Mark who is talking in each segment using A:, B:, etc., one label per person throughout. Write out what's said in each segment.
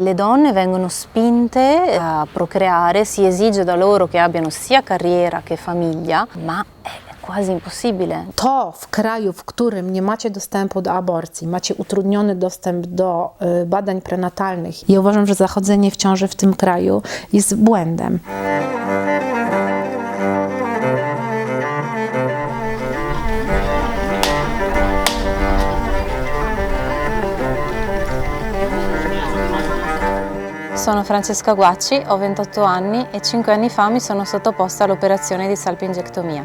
A: Le donne vengono spinte a procreare, si esige da loro che abbiano sia carriera che famiglia, ma è quasi impossibile.
B: To w kraju, w którym nie macie dostępu do aborcji, macie utrudniony dostęp do badań prenatalnych. Ja uważam, że zachodzenie w ciąży w tym kraju jest błędem.
A: Sono Francesca Guacci, ho 28 anni e 5 anni fa mi sono sottoposta all'operazione di salpingectomia.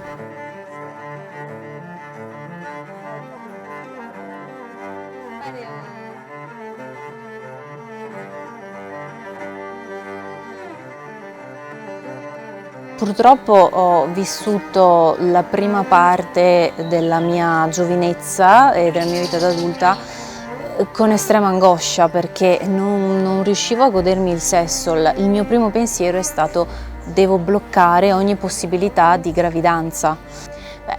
A: Purtroppo ho vissuto la prima parte della mia giovinezza e della mia vita da adulta con estrema angoscia perché non riuscivo a godermi il sesso. Il mio primo pensiero è stato: devo bloccare ogni possibilità di gravidanza.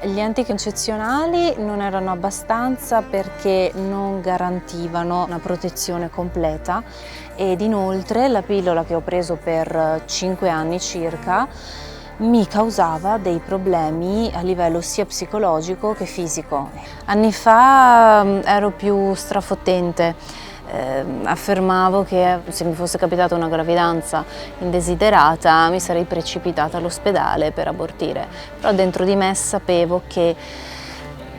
A: Gli anticoncezionali non erano abbastanza perché non garantivano una protezione completa ed inoltre la pillola che ho preso per 5 anni circa mi causava dei problemi a livello sia psicologico che fisico. Anni fa ero più strafottente, affermavo che se mi fosse capitata una gravidanza indesiderata mi sarei precipitata all'ospedale per abortire, però dentro di me sapevo che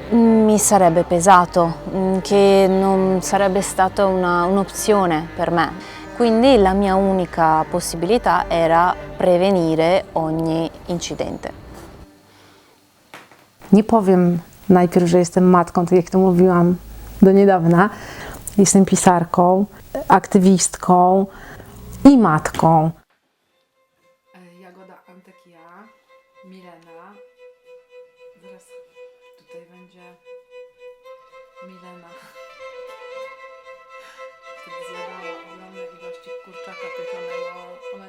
A: mi sarebbe pesato, che non sarebbe stata un'opzione per me. Quindi la mia unica possibilità era prevenire ogni incydente.
B: Nie powiem najpierw, że jestem matką, tak jak to mówiłam do niedawna. Jestem pisarką, aktywistką i matką. Jagoda Antekia, Milena. Zaraz tutaj będzie Milena. Wtedy zjadała ogromne ilości kurczaka pieczonego. Ona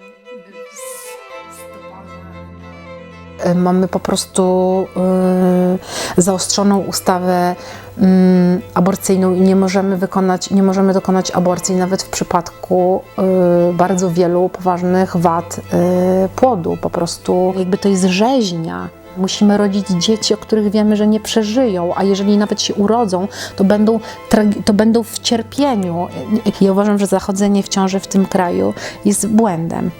B: mamy po prostu zaostrzoną ustawę aborcyjną i nie możemy dokonać aborcji nawet w przypadku bardzo wielu poważnych wad płodu. Po prostu jakby to jest rzeźnia. Musimy rodzić dzieci, o których wiemy, że nie przeżyją, a jeżeli nawet się urodzą, to będą w cierpieniu. Ja uważam, że zachodzenie w ciąży w tym kraju jest błędem.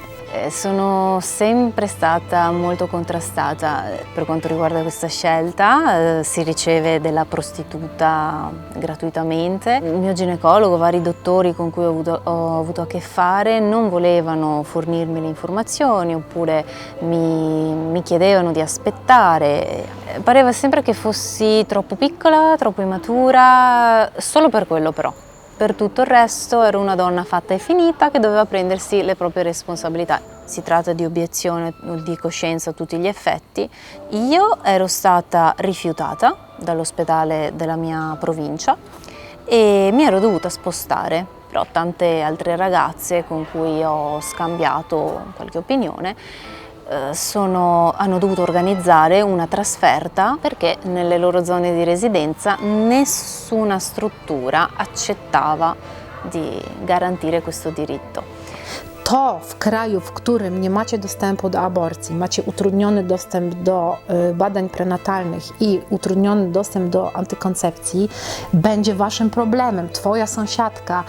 A: Sono sempre stata molto contrastata per quanto riguarda questa scelta, si riceve della prostituta gratuitamente. Il mio ginecologo, vari dottori con cui ho avuto a che fare non volevano fornirmi le informazioni oppure mi chiedevano di aspettare. Pareva sempre che fossi troppo piccola, troppo immatura, solo per quello però. Per tutto il resto ero una donna fatta e finita che doveva prendersi le proprie responsabilità. Si tratta di obiezione di coscienza a tutti gli effetti. Io ero stata rifiutata dall'ospedale della mia provincia e mi ero dovuta spostare, però tante altre ragazze con cui ho scambiato qualche opinione hanno dovuto organizzare una trasferta perché nelle loro zone di residenza nessuna struttura accettava di garantire questo diritto.
B: To w kraju, w którym nie macie dostępu do aborcji, macie utrudniony dostęp do badań prenatalnych i utrudniony dostęp do antykoncepcji, będzie waszym problemem. Twoja sąsiadka,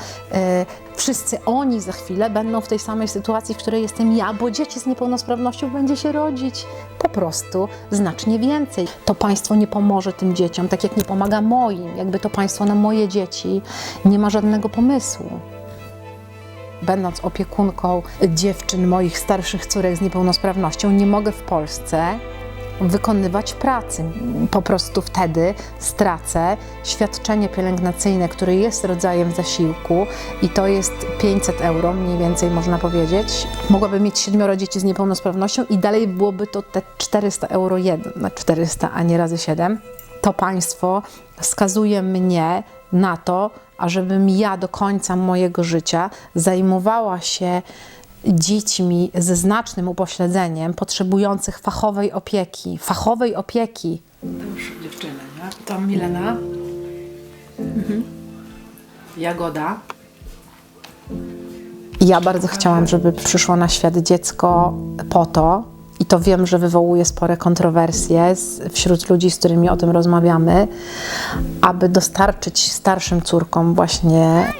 B: wszyscy oni za chwilę będą w tej samej sytuacji, w której jestem ja, bo dzieci z niepełnosprawnością będzie się rodzić po prostu znacznie więcej. To państwo nie pomoże tym dzieciom, tak jak nie pomaga moim. Jakby to państwo na moje dzieci nie ma żadnego pomysłu. Będąc opiekunką dziewczyn, moich starszych córek z niepełnosprawnością, nie mogę w Polsce wykonywać pracy. Po prostu wtedy stracę świadczenie pielęgnacyjne, które jest rodzajem zasiłku i to jest 500 euro, mniej więcej można powiedzieć. Mogłabym mieć 7 dzieci z niepełnosprawnością i dalej byłoby to te 400 euro na 400, a nie razy 7. To państwo skazuje mnie na to, ażebym ja do końca mojego życia zajmowała się dziećmi ze znacznym upośledzeniem, potrzebujących fachowej opieki. Fachowej opieki. To już dziewczyny, nie? To Milena, Jagoda, Ja bardzo chciałam, żeby przyszło na świat dziecko po to, i to wiem, że wywołuje spore kontrowersje wśród ludzi, z którymi o tym rozmawiamy, aby dostarczyć starszym córkom właśnie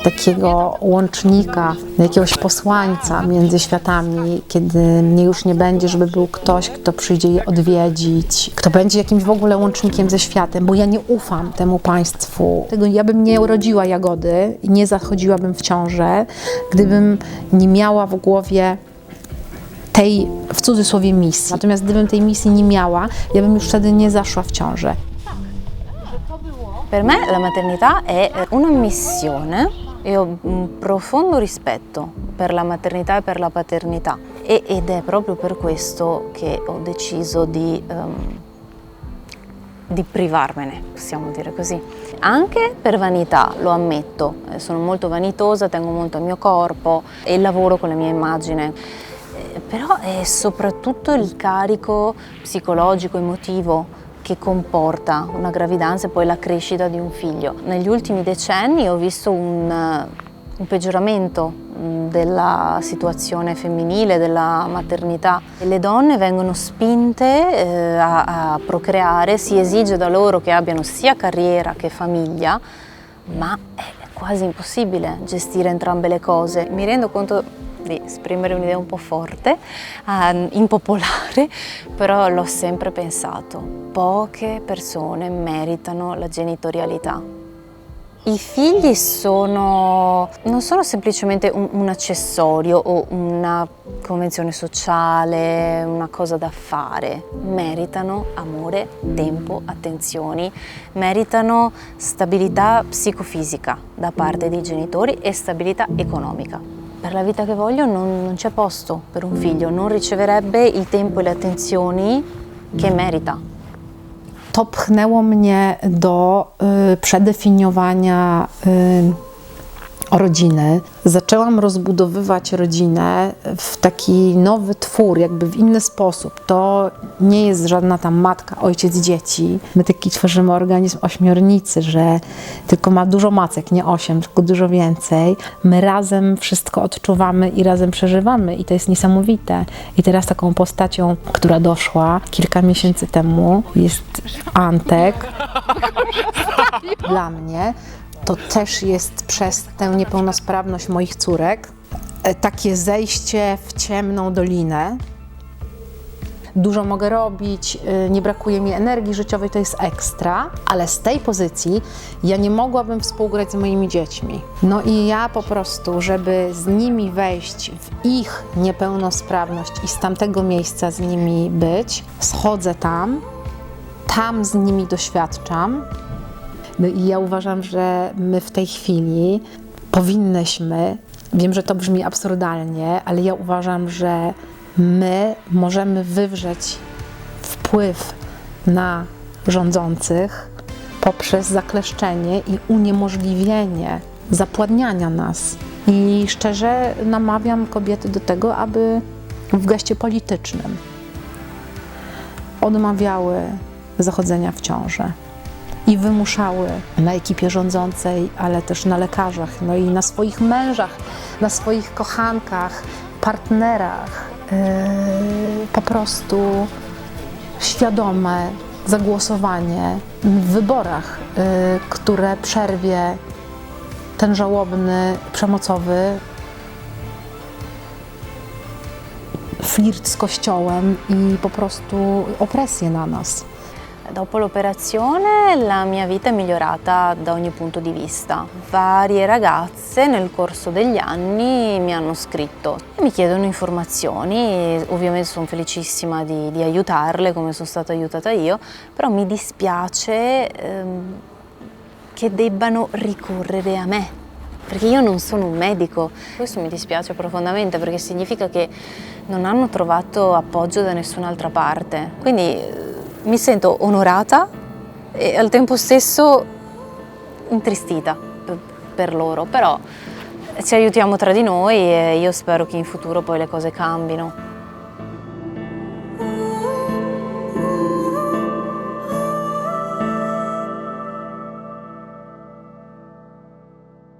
B: takiego łącznika, jakiegoś posłańca między światami, kiedy mnie już nie będzie, żeby był ktoś, kto przyjdzie je odwiedzić, kto będzie jakimś w ogóle łącznikiem ze światem, bo ja nie ufam temu państwu. Ja bym nie urodziła Jagody i nie zachodziłabym w ciążę, gdybym nie miała w głowie tej, w cudzysłowie, misji. Natomiast gdybym tej misji nie miała, ja bym już wtedy nie zaszła w ciążę.
A: Per me la maternità è una missione e ho un profondo rispetto per la maternità e per la paternità ed è proprio per questo che ho deciso di privarmene, possiamo dire così. Anche per vanità, lo ammetto, sono molto vanitosa, tengo molto al mio corpo e lavoro con la mia immagine. Però è soprattutto il carico psicologico, emotivo che comporta una gravidanza e poi la crescita di un figlio. Negli ultimi decenni ho visto un peggioramento della situazione femminile, della maternità. Le donne vengono spinte a procreare, si esige da loro che abbiano sia carriera che famiglia, ma è quasi impossibile gestire entrambe le cose. Mi rendo conto di esprimere un'idea un po' forte, impopolare, però l'ho sempre pensato. Poche persone meritano la genitorialità. I figli non sono semplicemente un accessorio o una convenzione sociale, una cosa da fare. Meritano amore, tempo, attenzioni, meritano stabilità psicofisica da parte dei genitori e stabilità economica. Per la vita che voglio non c'è posto per un figlio, non riceverebbe il tempo e le attenzioni che merita.
B: To pchnęło mnie do przedefiniowania rodziny. Zaczęłam rozbudowywać rodzinę w taki nowy twór, jakby w inny sposób. To nie jest żadna tam matka, ojciec, dzieci. My taki tworzymy organizm ośmiornicy, że tylko ma dużo macek, nie 8, tylko dużo więcej. My razem wszystko odczuwamy i razem przeżywamy i to jest niesamowite. I teraz taką postacią, która doszła kilka miesięcy temu, jest Antek. Dla mnie to też jest przez tę niepełnosprawność moich córek takie zejście w ciemną dolinę. Dużo mogę robić, nie brakuje mi energii życiowej, to jest ekstra, ale z tej pozycji ja nie mogłabym współgrać z moimi dziećmi. No i ja po prostu, żeby z nimi wejść w ich niepełnosprawność i z tamtego miejsca z nimi być, schodzę tam z nimi doświadczam. No i ja uważam, że my w tej chwili powinnyśmy, wiem, że to brzmi absurdalnie, ale ja uważam, że my możemy wywrzeć wpływ na rządzących poprzez zakleszczenie i uniemożliwienie zapładniania nas. I szczerze namawiam kobiety do tego, aby w geście politycznym odmawiały zachodzenia w ciążę i wymuszały na ekipie rządzącej, ale też na lekarzach, no i na swoich mężach, na swoich kochankach, partnerach, po prostu świadome zagłosowanie w wyborach, które przerwie ten żałobny, przemocowy flirt z Kościołem i po prostu opresję na nas.
A: Dopo l'operazione la mia vita è migliorata da ogni punto di vista. Varie ragazze nel corso degli anni mi hanno scritto e mi chiedono informazioni, ovviamente sono felicissima di aiutarle come sono stata aiutata io, però mi dispiace che debbano ricorrere a me, perché io non sono un medico. Questo mi dispiace profondamente perché significa che non hanno trovato appoggio da nessun'altra parte. Quindi mi sento onorata e al tempo stesso intristita per loro, però ci aiutiamo tra di noi e io spero che in futuro poi le cose cambino.